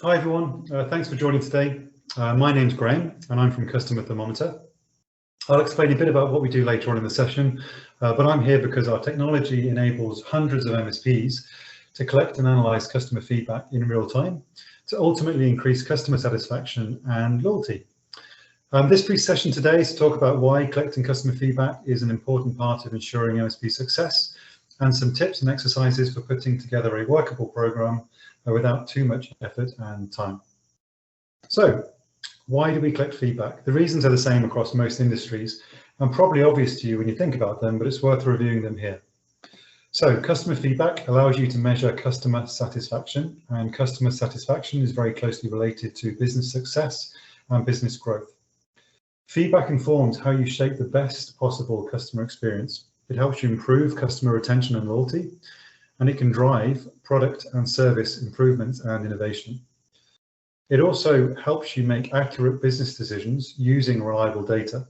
Hi everyone, thanks for joining today. My name's Graham and I'm from Customer Thermometer. I'll explain a bit about what we do later on in the session, but I'm here because our technology enables hundreds of MSPs to collect and analyse customer feedback in real time to ultimately increase customer satisfaction and loyalty. This brief session today is to talk about why collecting customer feedback is an important part of ensuring MSP success, and some tips and exercises for putting together a workable program without too much effort and time. So, why do we collect feedback? The reasons are the same across most industries and probably obvious to you when you think about them, but it's worth reviewing them here. So, customer feedback allows you to measure customer satisfaction, and customer satisfaction is very closely related to business success and business growth. Feedback informs how you shape the best possible customer experience. It helps you improve customer retention and loyalty, and it can drive product and service improvements and innovation. It also helps you make accurate business decisions using reliable data.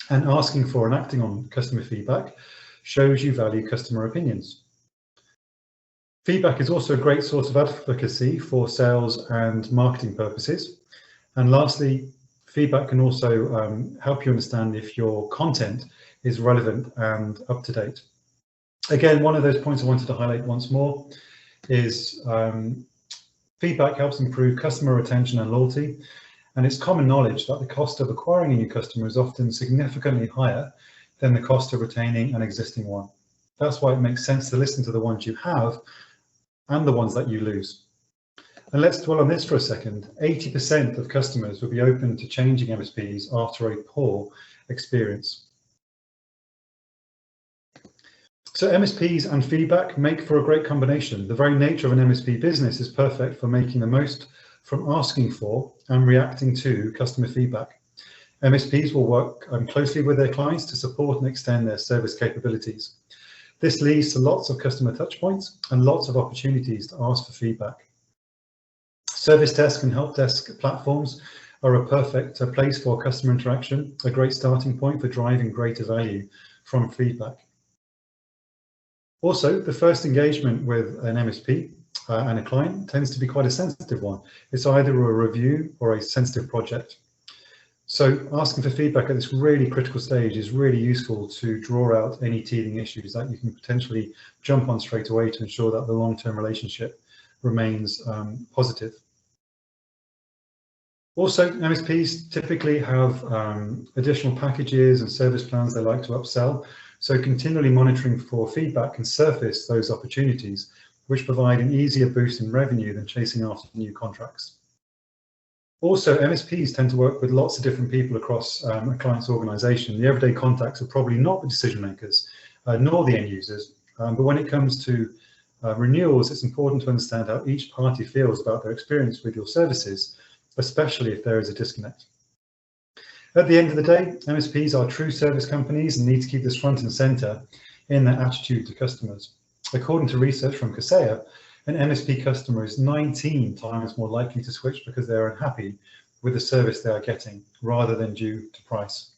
And asking for and acting on customer feedback shows you value customer opinions. Feedback is also a great source of advocacy for sales and marketing purposes. And lastly, feedback can also help you understand if your content is relevant and up to date. Again, one of those points I wanted to highlight once more is feedback helps improve customer retention and loyalty, and it's common knowledge that the cost of acquiring a new customer is often significantly higher than the cost of retaining an existing one. That's why it makes sense to listen to the ones you have and the ones that you lose. And let's dwell on this for a second. 80% of customers will be open to changing MSPs after a poor experience. So MSPs and feedback make for a great combination. The very nature of an MSP business is perfect for making the most from asking for and reacting to customer feedback. MSPs will work closely with their clients to support and extend their service capabilities. This leads to lots of customer touch points and lots of opportunities to ask for feedback. Service desk and help desk platforms are a perfect place for customer interaction, a great starting point for driving greater value from feedback. Also, the first engagement with an MSP and a client tends to be quite a sensitive one. It's either a review or a sensitive project. So asking for feedback at this really critical stage is really useful to draw out any teething issues that you can potentially jump on straight away to ensure that the long-term relationship remains positive. Also, MSPs typically have additional packages and service plans they like to upsell. So continually monitoring for feedback can surface those opportunities, which provide an easier boost in revenue than chasing after new contracts. Also, MSPs tend to work with lots of different people across a client's organization. The everyday contacts are probably not the decision makers, nor the end users. But when it comes to renewals, it's important to understand how each party feels about their experience with your services, especially if there is a disconnect. At the end of the day, MSPs are true service companies and need to keep this front and center in their attitude to customers. According to research from Kaseya, an MSP customer is 19 times more likely to switch because they are unhappy with the service they are getting rather than due to price.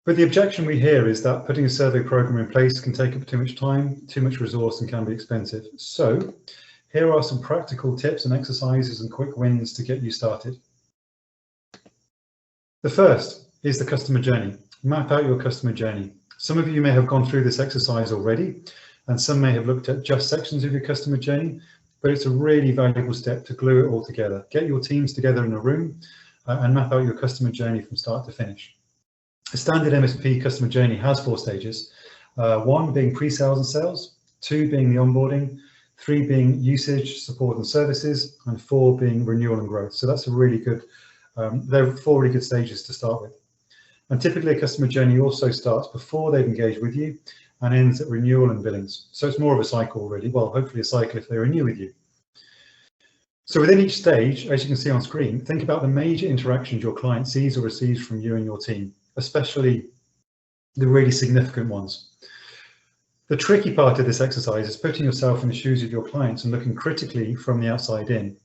But the objection we hear is that putting a survey program in place can take up too much time, too much resource, and can be expensive. So here are some practical tips and exercises and quick wins to get you started. The first is the customer journey. Map out your customer journey. Some of you may have gone through this exercise already, and some may have looked at just sections of your customer journey, but it's a really valuable step to glue it all together. Get your teams together in a room and map out your customer journey from start to finish. A standard MSP customer journey has 4 stages, 1 being pre-sales and sales, 2 being the onboarding, 3 being usage, support and services, and 4 being renewal and growth. So that's a really good, there are 4 really good stages to start with. And typically a customer journey also starts before they've engaged with you and ends at renewal and billings. So it's more of a cycle really, well, hopefully a cycle if they renew with you. So within each stage, as you can see on screen, think about the major interactions your client sees or receives from you and your team, especially the really significant ones. The tricky part of this exercise is putting yourself in the shoes of your clients and looking critically from the outside in.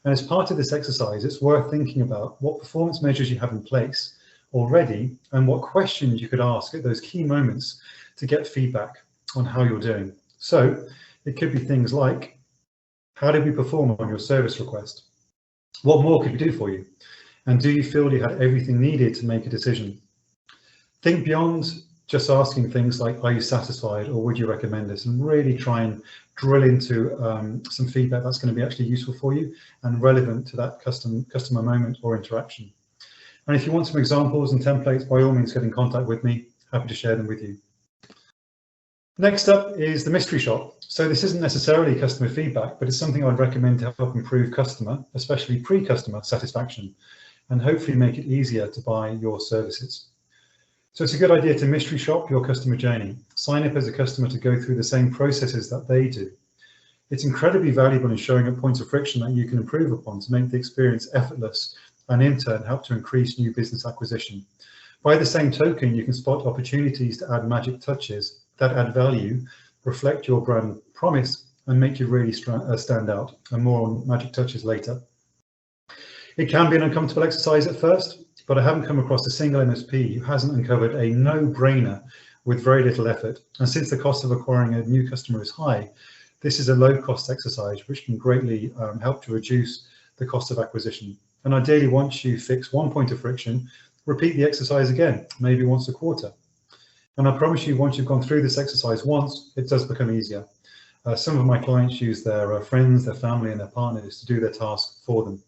And as part of this exercise, it's worth thinking about what performance measures you have in place already and what questions you could ask at those key moments to get feedback on how you're doing. So it could be things like, How did we perform on your service request? What more could we do for you? And do you feel you had everything needed to make a decision? Think beyond just asking things like, are you satisfied or would you recommend this? And really try and drill into some feedback that's going to be actually useful for you and relevant to that customer moment or interaction. And if you want some examples and templates, by all means get in contact with me. Happy to share them with you. Next up is the mystery shop. So this isn't necessarily customer feedback, but it's something I'd recommend to help improve customer, especially pre-customer satisfaction, and hopefully make it easier to buy your services. So it's a good idea to mystery shop your customer journey. Sign up as a customer to go through the same processes that they do. It's incredibly valuable in showing up points of friction that you can improve upon to make the experience effortless and in turn help to increase new business acquisition. By the same token, you can spot opportunities to add magic touches that add value, reflect your brand promise, and make you really stand out. And more on magic touches later. It can be an uncomfortable exercise at first, but I haven't come across a single MSP who hasn't uncovered a no-brainer with very little effort. And since the cost of acquiring a new customer is high, this is a low-cost exercise which can greatly help to reduce the cost of acquisition. And ideally, once you fix one point of friction, repeat the exercise again, maybe once a quarter. And I promise you, once you've gone through this exercise once, it does become easier. Some of my clients use their friends, their family, and their partners to do their task for them.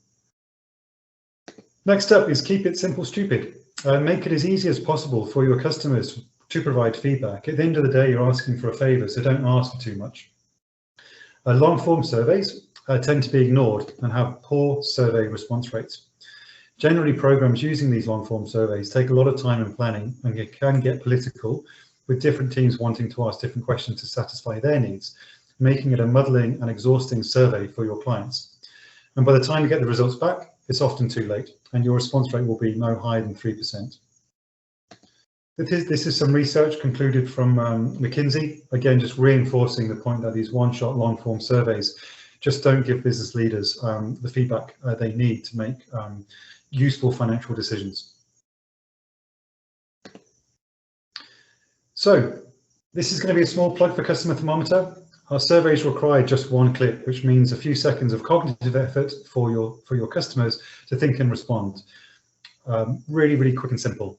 Next up is keep it simple, stupid. Make it as easy as possible for your customers to provide feedback. At the end of the day, you're asking for a favor, so don't ask for too much. Long form surveys tend to be ignored and have poor survey response rates. Generally, programs using these long form surveys take a lot of time and planning, and it can get political with different teams wanting to ask different questions to satisfy their needs, making it a muddling and exhausting survey for your clients. And by the time you get the results back, it's often too late, and your response rate will be no higher than 3%. This is some research concluded from McKinsey, again, just reinforcing the point that these one-shot long-form surveys just don't give business leaders the feedback they need to make useful financial decisions. So this is going to be a small plug for Customer Thermometer. Our surveys require just one click, which means a few seconds of cognitive effort for your customers to think and respond. Really quick and simple.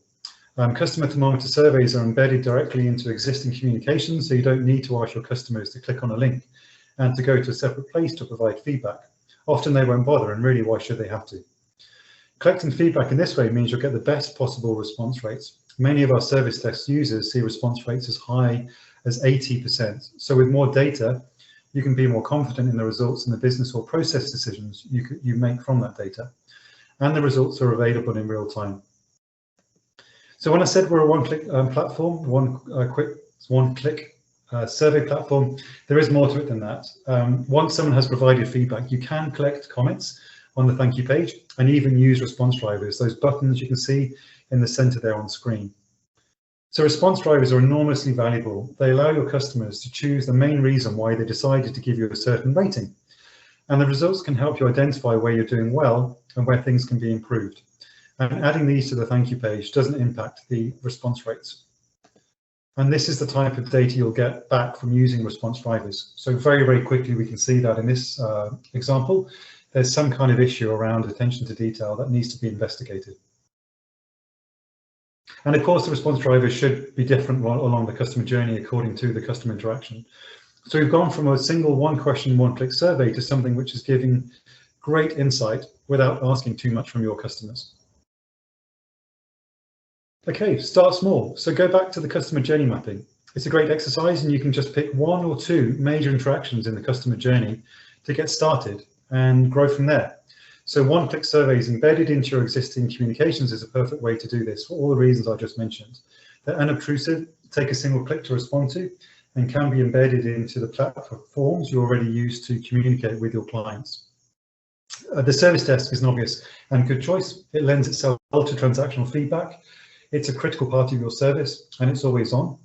Customer Thermometer surveys are embedded directly into existing communications, so you don't need to ask your customers to click on a link and to go to a separate place to provide feedback. Often they won't bother, and really, why should they have to? Collecting feedback in this way means you'll get the best possible response rates. Many of our service desk users see response rates as high as 80%. So with more data, you can be more confident in the results and the business or process decisions you make from that data. And the results are available in real time. So when I said we're a one-click platform, one-click survey platform, there is more to it than that. Once someone has provided feedback, you can collect comments on the thank you page and even use response drivers, those buttons you can see in the center there on screen. So response drivers are enormously valuable. They allow your customers to choose the main reason why they decided to give you a certain rating. And the results can help you identify where you're doing well and where things can be improved. And adding these to the thank you page doesn't impact the response rates. And this is the type of data you'll get back from using response drivers. So very quickly, we can see that in this example, there's some kind of issue around attention to detail that needs to be investigated. And of course, the response drivers should be different along the customer journey according to the customer interaction. So we've gone from a single one-question, one-click survey to something which is giving great insight without asking too much from your customers. Okay, start small. So go back to the customer journey mapping. It's a great exercise, and you can just pick one or two major interactions in the customer journey to get started and grow from there. So one-click surveys embedded into your existing communications is a perfect way to do this for all the reasons I just mentioned. They're unobtrusive, take a single click to respond to, and can be embedded into the platforms you already use to communicate with your clients. The service desk is an obvious and good choice. It lends itself well to transactional feedback. It's a critical part of your service, and it's always on,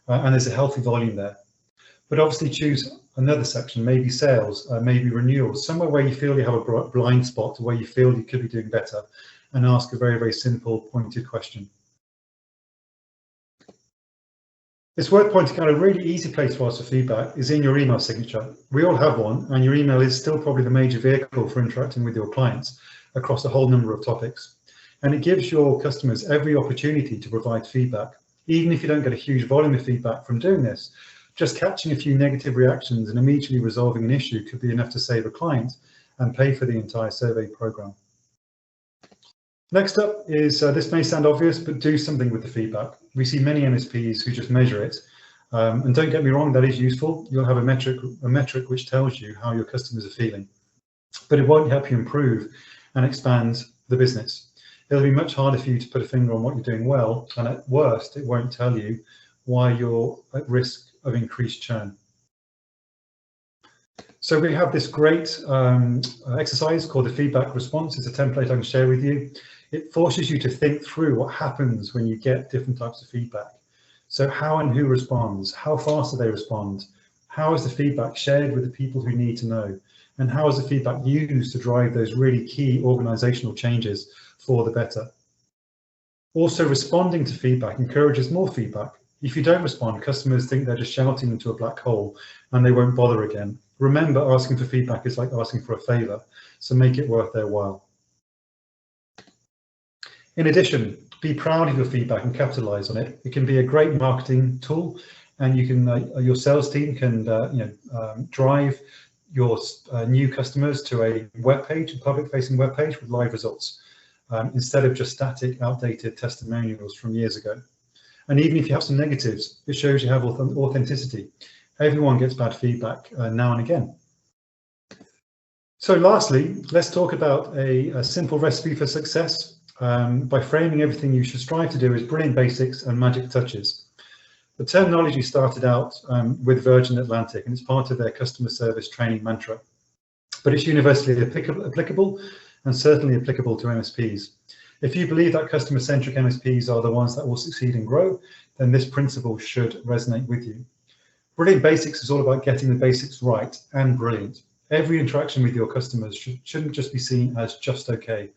and there's a healthy volume there. But obviously choose another section, maybe sales, maybe renewals, somewhere where you feel you have a blind spot, where you feel you could be doing better, and ask a very simple, pointed question. It's worth pointing out a really easy place to ask for feedback is in your email signature. We all have one, and your email is still probably the major vehicle for interacting with your clients across a whole number of topics. And it gives your customers every opportunity to provide feedback. Even if you don't get a huge volume of feedback from doing this, just catching a few negative reactions and immediately resolving an issue could be enough to save a client and pay for the entire survey program. Next up is, this may sound obvious, but do something with the feedback. We see many MSPs who just measure it. And don't get me wrong, that is useful. You'll have a metric which tells you how your customers are feeling, but it won't help you improve and expand the business. It'll be much harder for you to put a finger on what you're doing well, and at worst, it won't tell you why you're at risk of increased churn. So we have this great exercise called the feedback response. It's a template I can share with you. It forces you to think through what happens when you get different types of feedback. So how and who responds? How fast do they respond? How is the feedback shared with the people who need to know? And how is the feedback used to drive those really key organizational changes for the better? Also, responding to feedback encourages more feedback. If you don't respond, customers think they're just shouting into a black hole and they won't bother again. Remember, asking for feedback is like asking for a favor, so make it worth their while. In addition, be proud of your feedback and capitalize on it. It can be a great marketing tool, and you can your sales team can drive your new customers to a web page, a public-facing web page with live results, instead of just static, outdated testimonials from years ago. And even if you have some negatives, it shows you have authenticity. Everyone gets bad feedback now and again. So lastly, let's talk about a simple recipe for success. By framing everything you should strive to do as brilliant basics and magic touches. The terminology started out with Virgin Atlantic, and it's part of their customer service training mantra. But it's universally applicable and certainly applicable to MSPs. If you believe that customer-centric MSPs are the ones that will succeed and grow, then this principle should resonate with you. Brilliant basics is all about getting the basics right and brilliant. Every interaction with your customers shouldn't just be seen as just okay.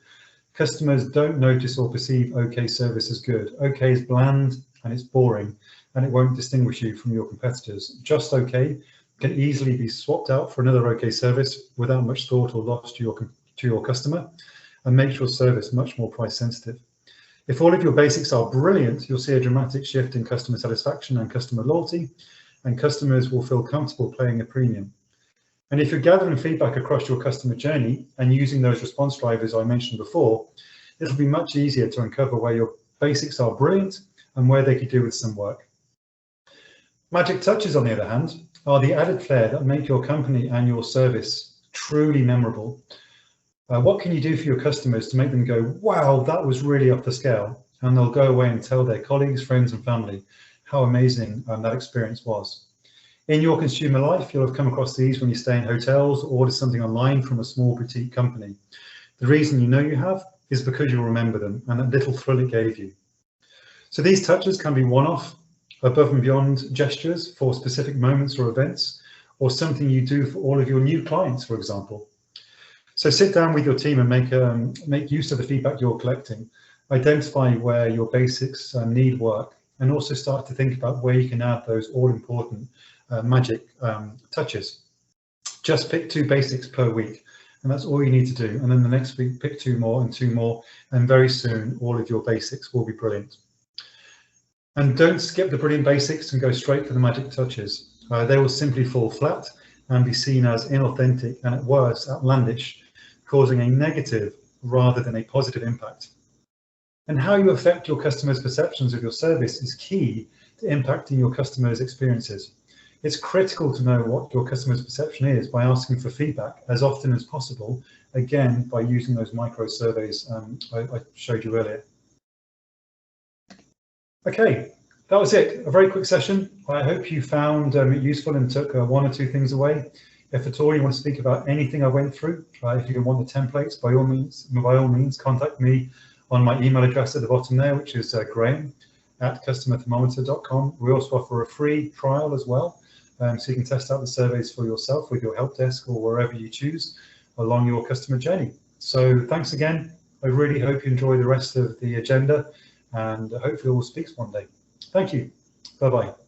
Customers don't notice or perceive OK service as good. OK is bland and it's boring, and it won't distinguish you from your competitors. Just OK can easily be swapped out for another OK service without much thought or loss to your customer, and makes your service much more price sensitive. If all of your basics are brilliant, you'll see a dramatic shift in customer satisfaction and customer loyalty, and customers will feel comfortable paying a premium. And if you're gathering feedback across your customer journey and using those response drivers I mentioned before, it'll be much easier to uncover where your basics are brilliant and where they could do with some work. Magic touches, on the other hand, are the added flair that make your company and your service truly memorable. What can you do for your customers to make them go, wow, that was really off the scale? And they'll go away and tell their colleagues, friends and family how amazing that experience was. In your consumer life, you'll have come across these when you stay in hotels or order something online from a small boutique company. The reason you know you have is because you'll remember them and that little thrill it gave you. So these touches can be one-off, above and beyond gestures for specific moments or events, or something you do for all of your new clients, for example. So sit down with your team and make use of the feedback you're collecting. Identify where your basics need work, and also start to think about where you can add those all-important magic touches. Just pick 2 basics per week, and that's all you need to do. And then the next week, pick 2 more and 2 more, and very soon all of your basics will be brilliant. And don't skip the brilliant basics and go straight for the magic touches. They will simply fall flat and be seen as inauthentic and at worst outlandish, causing a negative rather than a positive impact. And how you affect your customers' perceptions of your service is key to impacting your customers' experiences. It's critical to know what your customer's perception is by asking for feedback as often as possible, again, by using those micro surveys I showed you earlier. Okay, that was it. A very quick session. I hope you found it useful and took 1 or 2 things away. If at all you want to speak about anything I went through, if you want the templates, by all means, contact me on my email address at the bottom there, which is graham@customerthermometer.com. We also offer a free trial as well. So you can test out the surveys for yourself with your help desk or wherever you choose along your customer journey. So thanks again. I really hope you enjoy the rest of the agenda, and hopefully we'll speak one day. Thank you. Bye-bye.